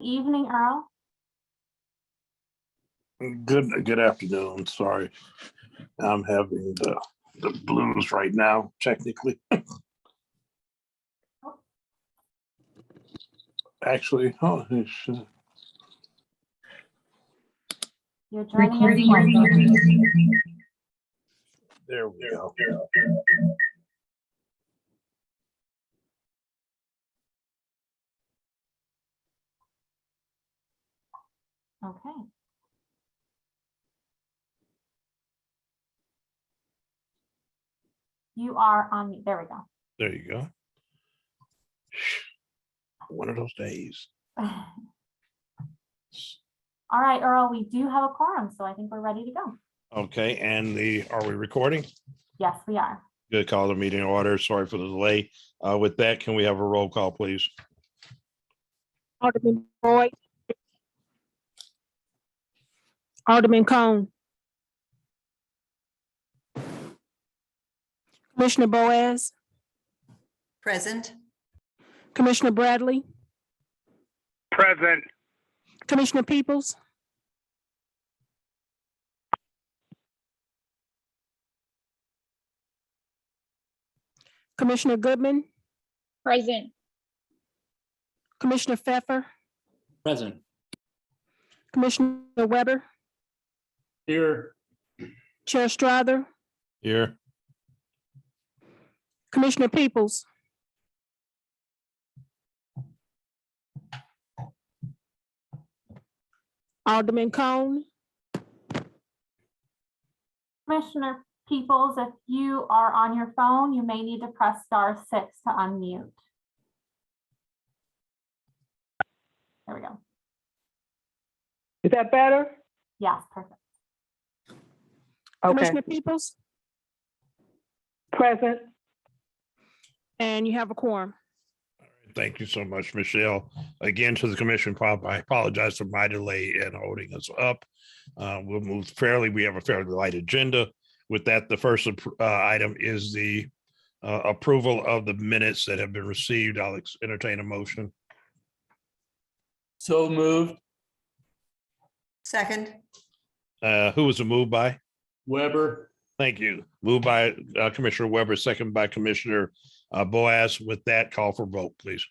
evening, Earl. Good afternoon. Sorry, I'm having the blues right now, technically. Actually, You're joining us. there we go. Okay. You are on mute. There we go. There you go. One of those days. All right, Earl, we do have a quorum, so I think we're ready to go. Okay, and are we recording? Yes, we are. Good, call the meeting order. Sorry for the delay. With that, can we have a roll call, please? Alderman Boyd. Alderman Cone. Commissioner Boaz. Present. Commissioner Bradley. Present. Commissioner Peoples. Commissioner Goodman. Present. Commissioner Pfeffer. Present. Commissioner Weber. Here. Chair Strather. Here. Commissioner Peoples. Alderman Cone. Commissioner Peoples, if you are on your phone, you may need to press *6 to unmute. There we go. Is that better? Yes, perfect. Okay. Commissioner Peoples. Present. And you have a quorum. Thank you so much, Michelle. Again, to the commission, I apologize for my delay in holding us up. We'll move fairly. We have a fairly light agenda. With that, the first item is the approval of the minutes that have been received. I'll entertain a motion. So moved. Second. Who was the move by? Weber. Thank you. Moved by Commissioner Weber, second by Commissioner Boaz. With that, call for vote, please.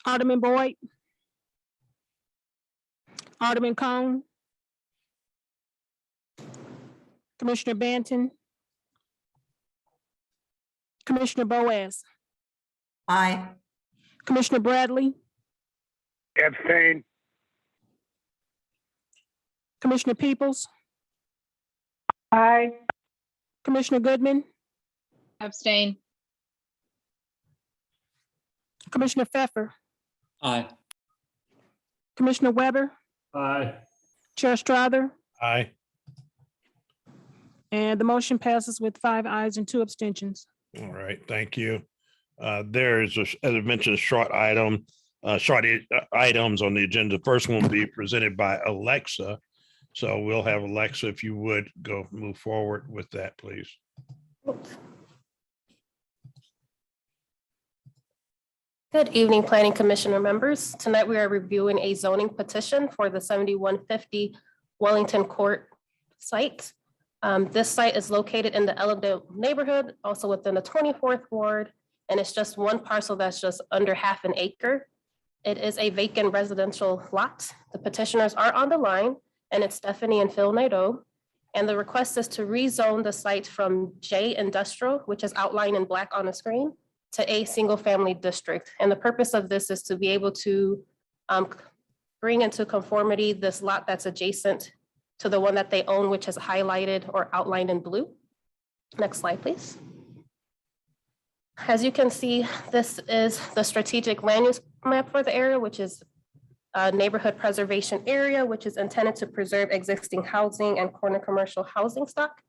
Alderman Boyd. Alderman Cone. Commissioner Banton. Commissioner Boaz. Aye. Commissioner Bradley. Abstain. Commissioner Peoples. Aye. Commissioner Goodman. Abstain. Commissioner Pfeffer. Aye. Commissioner Weber. Aye. Chair Strather. Aye. And the motion passes with 5 ayes and 2 abstentions. All right, thank you. There is, as I mentioned, short items on the agenda. The first one will be presented by Alexa. So we'll have Alexa, if you would move forward with that, please. Good evening, Planning Commissioner members. Tonight we are reviewing a zoning petition for the 7150 Wellington Court site. This site is located in the Ellendale neighborhood, also within the 24th ward, and it's just one parcel that's just under half an acre. It is a vacant residential lot. The petitioners are on the line, and it's Stephanie and Phil Nadeau. And the request is to rezone the site from J Industrial, which is outlined in black on the screen, to a single family district. And the purpose of this is to be able to bring into conformity this lot that's adjacent to the one that they own, which is highlighted or outlined in blue. Next slide, please. As you can see, this is the strategic land use map for the area, which is a neighborhood preservation area, which is intended to preserve existing housing and corner commercial housing stock.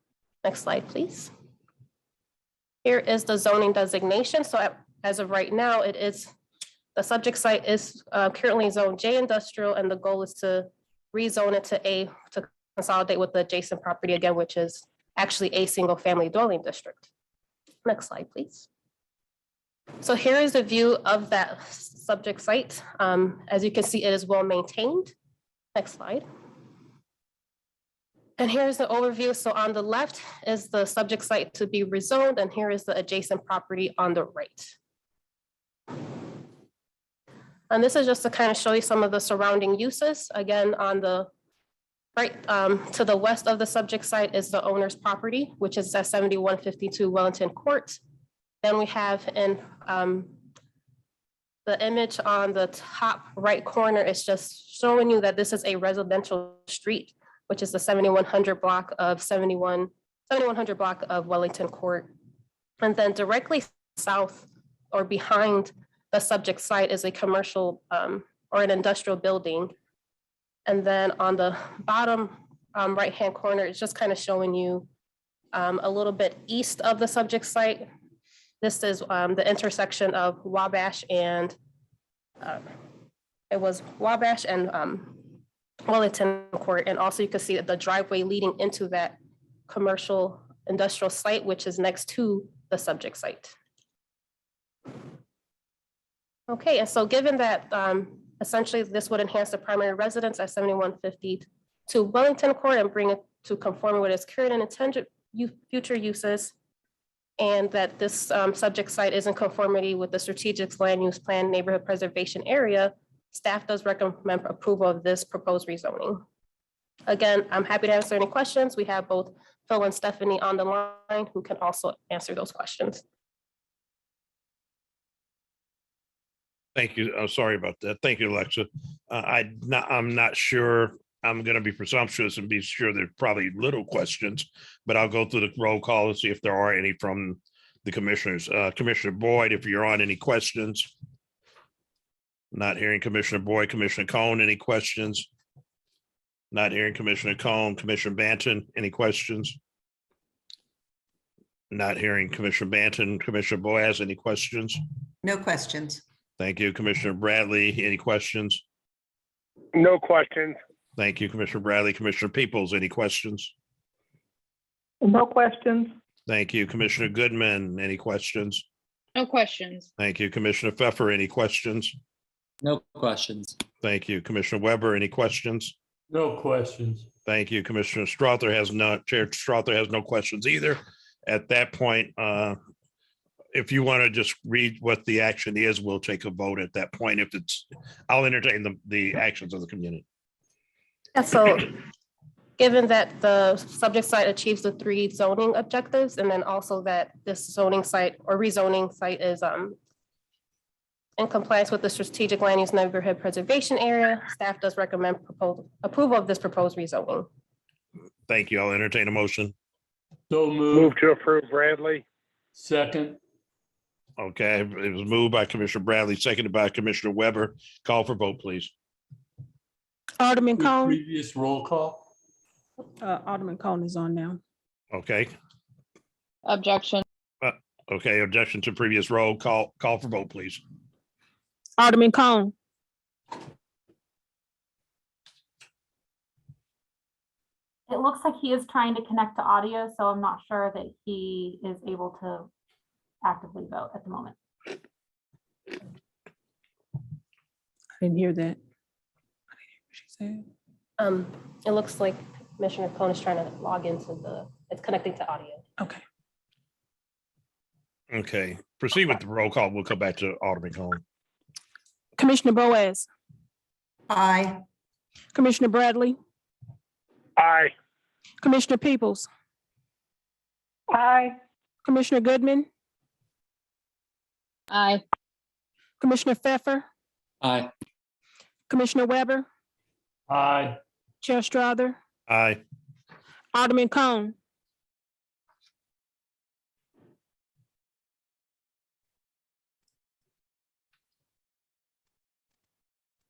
Next slide, please. Here is the zoning designation. So as of right now, the subject site is currently zone J Industrial, and the goal is to rezone it to A, to consolidate with the adjacent property again, which is actually a single family dwelling district. Next slide, please. So here is the view of that subject site. As you can see, it is well maintained. Next slide. And here's the overview. So on the left is the subject site to be rezoned, and here is the adjacent property on the right. And this is just to kind of show you some of the surrounding uses. Again, on the right to the west of the subject site is the owner's property, which is at 7152 Wellington Court. Then we have in the image on the top right corner is just showing you that this is a residential street, which is the 7100 block of 7100 block of Wellington Court. And then directly south or behind the subject site is a commercial or an industrial building. And then on the bottom right-hand corner, it's just kind of showing you a little bit east of the subject site. This is the intersection of Wabash and Wellington Court. And also you can see the driveway leading into that commercial industrial site, which is next to the subject site. Okay, and so given that essentially this would enhance the primary residence at 7152 Wellington Court and bring it to conform with its current and intended future uses, and that this subject site is in conformity with the strategic land use plan neighborhood preservation area, staff does recommend approval of this proposed rezoning. Again, I'm happy to answer any questions. We have both Phil and Stephanie on the line who can also answer those questions. Thank you. I'm sorry about that. Thank you, Alexa. I'm not sure. I'm going to be presumptuous and be sure there's probably little questions, but I'll go through the roll call and see if there are any from the commissioners. Commissioner Boyd, if you're on, any questions? Not hearing Commissioner Boyd. Commissioner Cohn, any questions? Not hearing Commissioner Cohn. Commissioner Banton, any questions? Not hearing Commissioner Banton. Commissioner Boaz, any questions? No questions. Thank you. Commissioner Bradley, any questions? No questions. Thank you, Commissioner Bradley. Commissioner Peoples, any questions? No questions. Thank you. Commissioner Goodman, any questions? No questions. Thank you. Commissioner Pfeffer, any questions? No questions. Thank you. Commissioner Weber, any questions? No questions. Thank you. Commissioner Strother has not, Chair Strother has no questions either. At that point, if you want to just read what the action is, we'll take a vote at that point. If it's, I'll entertain the actions of the community. Yeah, so given that the subject site achieves the 3 zoning objectives, and then also that this zoning site or rezoning site is in compliance with the strategic land use neighborhood preservation area, staff does recommend approval of this proposed rezoning. Thank you. I'll entertain a motion. So Move to approve, Bradley. Second. Okay, it was moved by Commissioner Bradley, seconded by Commissioner Weber. Call for vote, please. Alderman Cone. Previous roll call. Alderman Cone is on now. Okay, Objection. okay, objection to previous roll call. Call for vote, please. Alderman Cone. It looks like he is trying to connect to audio, so I'm not sure that he is able to actively vote at the moment. I didn't hear that. She said. It looks like Commissioner Cohn is trying to log into it's connecting to audio. Okay. Okay, proceed with the roll call. We'll come back to Alderman Cohen. Commissioner Boaz, Aye. Commissioner Bradley, Aye. Commissioner Peoples, Aye. Commissioner Goodman, Aye. Commissioner Pfeffer, Aye. Commissioner Weber, Aye. Chair Strother, Aye. Alderman Cone.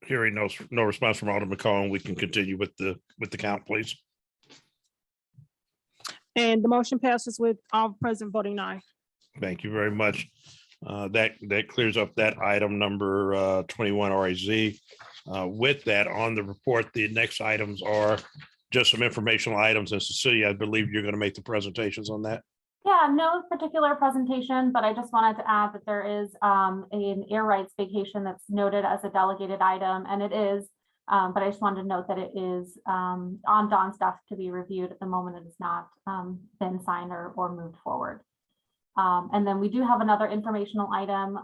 Hearing no response from Alderman Cohen, we can continue with the count, please. And the motion passes with all present voting aye. Thank you very much. That clears up that item number 21 RAZ. With that on the report, the next items are just some informational items. And Cecilia, I believe you're going to make the presentations on that. Yeah, no particular presentation, but I just wanted to add that there is an air rights vacation that's noted as a delegated item, and it is. But I just wanted to note that it is on Don's desk to be reviewed. At the moment, it has not been signed or moved forward. And then we do have another informational item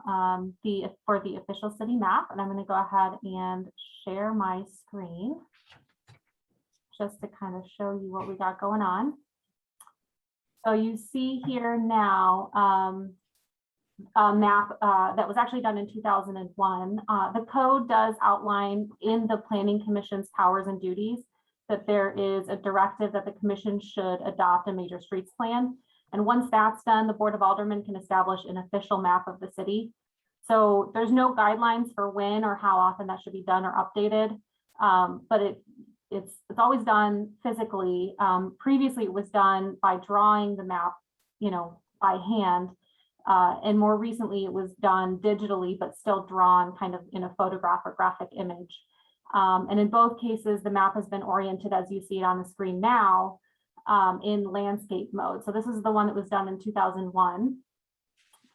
for the official city map, and I'm going to go ahead and share my screen just to kind of show you what we got going on. So you see here now a map that was actually done in 2001. The code does outline in the Planning Commission's powers and duties that there is a directive that the commission should adopt a major streets plan. And once that's done, the Board of Aldermen can establish an official map of the city. So there's no guidelines for when or how often that should be done or updated, but it's always done physically. Previously, it was done by drawing the map, by hand. And more recently, it was done digitally, but still drawn kind of in a photograph or graphic image. And in both cases, the map has been oriented as you see it on the screen now in landscape mode. So this is the one that was done in 2001.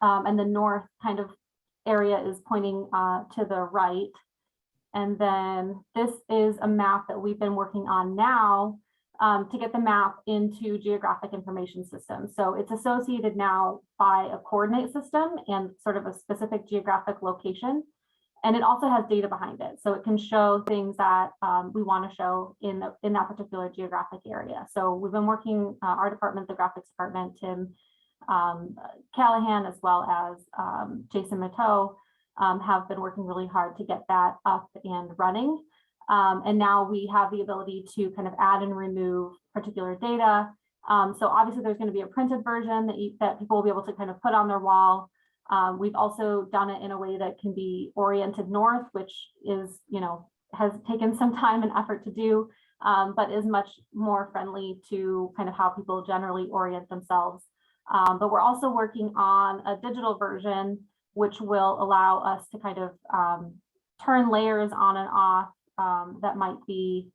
And the north kind of area is pointing to the right. And then this is a map that we've been working on now to get the map into geographic information systems. So it's associated now by a coordinate system and sort of a specific geographic location. And it also has data behind it. So it can show things that we want to show in that particular geographic area. So we've been working, our department, the graphics department, Tim Callahan, as well as Jason Mateau, have been working really hard to get that up and running. And now we have the ability to kind of add and remove particular data. So obviously there's going to be a printed version that people will be able to kind of put on their wall. We've also done it in a way that can be oriented north, which is, has taken some time and effort to do, but is much more friendly to kind of how people generally orient themselves. But we're also working on a digital version, which will allow us to kind of turn layers on and off that might be,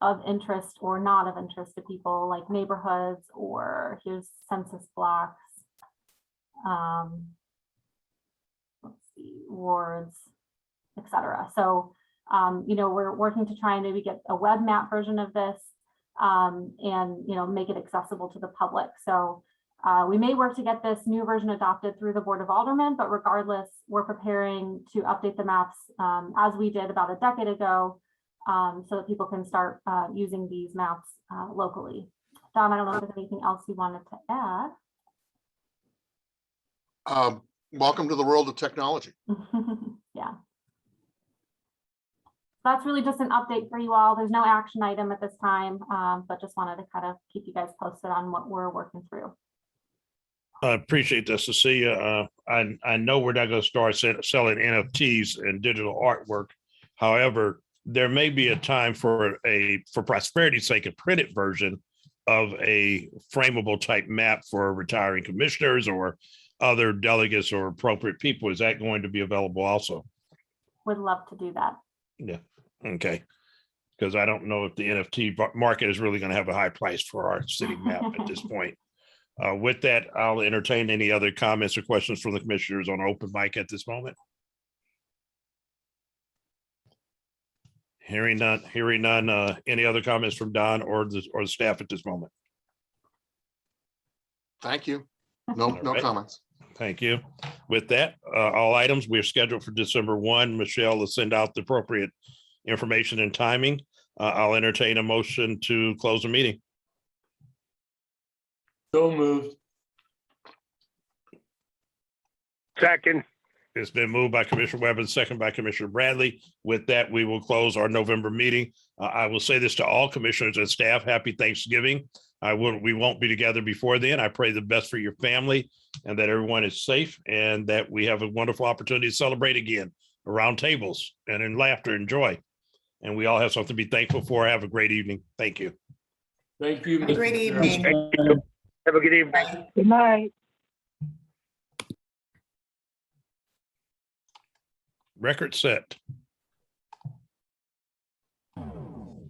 of interest or not of interest to people, like neighborhoods, or here's census blocks, let's see, wards, etc. So, we're working to try and maybe get a web map version of this and, make it accessible to the public. So we may work to get this new version adopted through the Board of Aldermen, but regardless, we're preparing to update the maps as we did about a decade ago, so that people can start using these maps locally. Don, I don't know if there's anything else you wanted to add. Welcome to the world of technology. Yeah. That's really just an update for you all. There's no action item at this time, but just wanted to kind of keep you guys posted on what we're working through. I appreciate this, Cecilia. I know we're not going to start selling NFTs and digital artwork. However, there may be a time for prosperity's sake, a printed version of a frameable type map for retiring commissioners or other delegates or appropriate people. Is that going to be available also? Would love to do that. Yeah. Okay. Because I don't know if the NFT market is really going to have a high price for our city map at this point. With that, I'll entertain any other comments or questions from the commissioners on open mic at this moment. Hearing none. Any other comments from Don or the staff at this moment? Thank you. No right. comments. Thank you. With that, all items we are scheduled for December 1. Michelle will send out the appropriate information and timing. I'll entertain a motion to close the meeting. So moved. Second. It's been moved by Commissioner Webb, second by Commissioner Bradley. With that, we will close our November meeting. I will say this to all commissioners and staff: Happy Thanksgiving. We won't be together before then. I pray the best for your family and that everyone is safe and that we have a wonderful opportunity to celebrate again around tables and in laughter and joy. And we all have something to be thankful for. Have a great evening. Thank you. Thank you. Have a Mr. great Chairman. evening. Thank you. Have a good evening. Bye. Good night. Record set.